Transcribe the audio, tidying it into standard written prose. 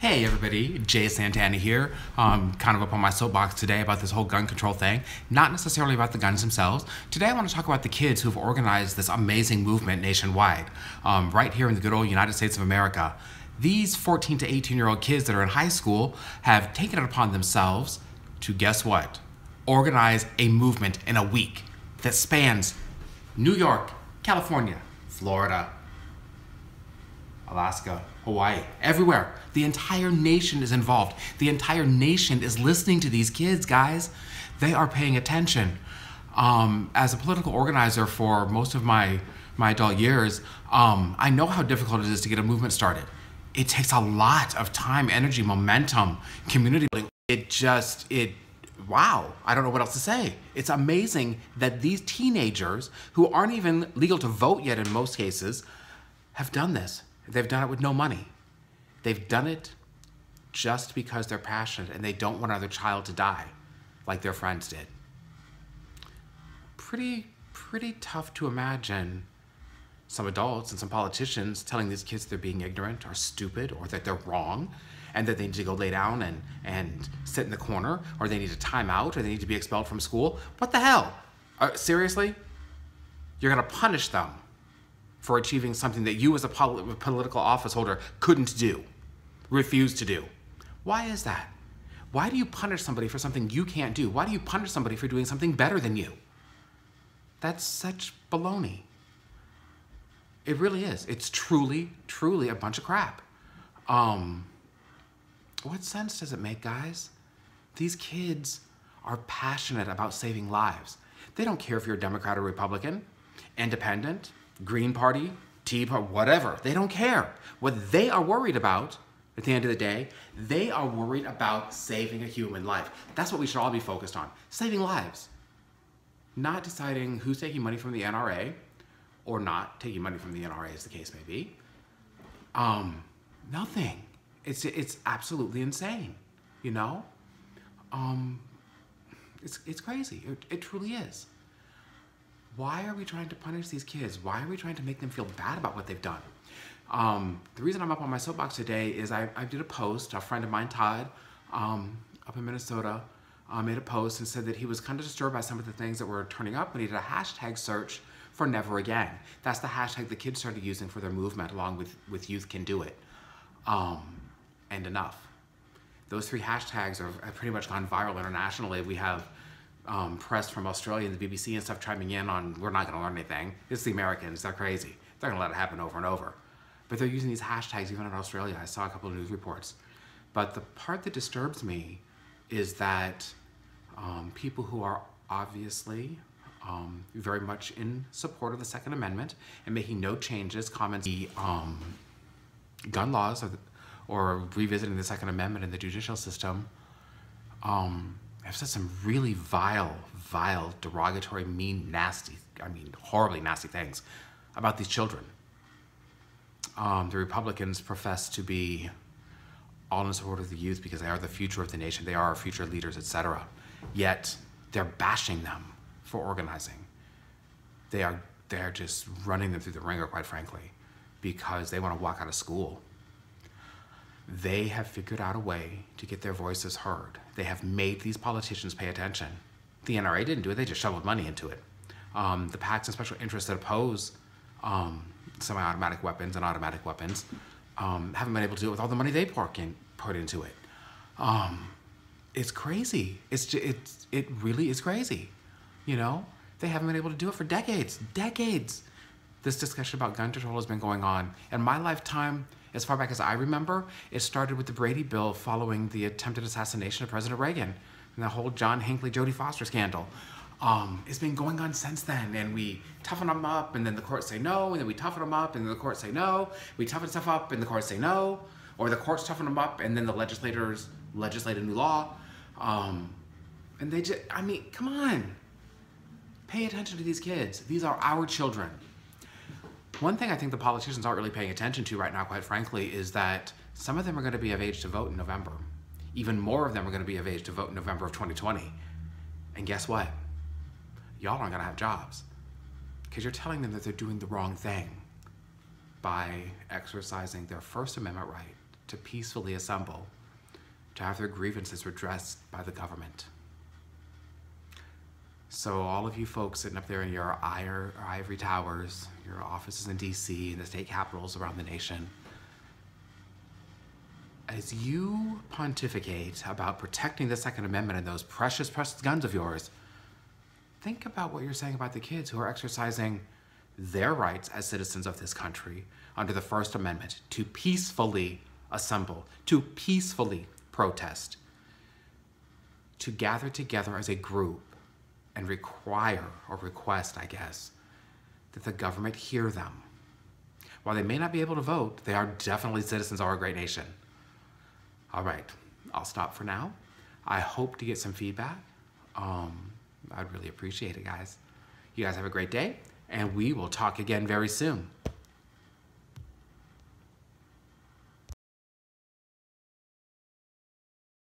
Hey everybody, Jay Santana here. Kind of up on my soapbox today about this whole gun control thing. Not necessarily about the guns themselves. Today I want to talk about the kids who've organized this amazing movement nationwide, right here in the good old United States of America. These 14 to 18-year-old kids that are in high school have taken it upon themselves to, guess what? Organize a movement in a week that spans New York, California, Florida, Alaska, Hawaii, everywhere. The entire nation is involved. The entire nation is listening to these kids, guys. They are paying attention. As a political organizer for most of my adult years, I know how difficult it is to get a movement started. It takes a lot of time, energy, momentum, community building. Wow, I don't know what else to say. It's amazing that these teenagers, who aren't even legal to vote yet in most cases, have done this. They've done it with no money. They've done it just because they're passionate and they don't want another child to die like their friends did. Pretty tough to imagine some adults and some politicians telling these kids they're being ignorant or stupid or that they're wrong and that they need to go lay down and sit in the corner, or they need a timeout, or they need to be expelled from school. What the hell? Seriously? You're gonna punish them for achieving something that you as a political office holder couldn't do, refused to do. Why is that? Why do you punish somebody for something you can't do? Why do you punish somebody for doing something better than you? That's such baloney. It really is. It's truly a bunch of crap. What sense does it make, guys? These kids are passionate about saving lives. They don't care if you're a Democrat or Republican, independent, Green Party, Tea Party, whatever. They don't care. What they are worried about, at the end of the day, they are worried about saving a human life. That's what we should all be focused on. Saving lives. Not deciding who's taking money from the NRA or not taking money from the NRA, as the case may be. Nothing. It's absolutely insane, you know? It's crazy. It truly is. Why are we trying to punish these kids? Why are we trying to make them feel bad about what they've done? The reason I'm up on my soapbox today is I did a post. A friend of mine, Todd, up in Minnesota, made a post and said that he was kind of disturbed by some of the things that were turning up, and he did a hashtag search for Never Again. That's the hashtag the kids started using for their movement, along with Youth Can Do It, and Enough. Those three hashtags have pretty much gone viral internationally. We have press from Australia and the BBC and stuff chiming in on, we're not gonna learn anything. It's the Americans, they're crazy. They're gonna let it happen over and over. But they're using these hashtags even in Australia. I saw a couple of news reports. But the part that disturbs me is that people who are obviously very much in support of the Second Amendment and making no changes, comments, the gun laws or revisiting the Second Amendment in the judicial system, I've said some really vile, derogatory, mean, nasty, horribly nasty things about these children. The Republicans profess to be all in support of the youth because they are the future of the nation, they are our future leaders, etc. Yet, they're bashing them for organizing. They're just running them through the ringer, quite frankly, because they want to walk out of school. They have figured out a way to get their voices heard. They have made these politicians pay attention. The NRA didn't do it, they just shoveled money into it. The PACs and special interests that oppose semi-automatic weapons and automatic weapons haven't been able to do it with all the money they put into it. It's crazy. It really is crazy. You know, they haven't been able to do it for decades. This discussion about gun control has been going on. In my lifetime, as far back as I remember, it started with the Brady Bill following the attempted assassination of President Reagan and the whole John Hinckley, Jodie Foster scandal. It's been going on since then, and we toughen them up, and then the courts say no, and then we toughen them up, and then the courts say no. We toughen stuff up, and the courts say no, or the courts toughen them up, and then the legislators legislate a new law. And they just, come on. Pay attention to these kids. These are our children. One thing I think the politicians aren't really paying attention to right now, quite frankly, is that some of them are going to be of age to vote in November. Even more of them are going to be of age to vote in November of 2020. And guess what? Y'all aren't going to have jobs because you're telling them that they're doing the wrong thing by exercising their First Amendment right to peacefully assemble, to have their grievances redressed by the government. So all of you folks sitting up there in your ivory towers, your offices in DC and the state capitals around the nation, as you pontificate about protecting the Second Amendment and those precious, precious guns of yours, think about what you're saying about the kids who are exercising their rights as citizens of this country under the First Amendment to peacefully assemble, to peacefully protest, to gather together as a group and require, or request, I guess, that the government hear them. While they may not be able to vote, they are definitely citizens of our great nation. All right, I'll stop for now. I hope to get some feedback. I'd really appreciate it, guys. You guys have a great day, and we will talk again very soon.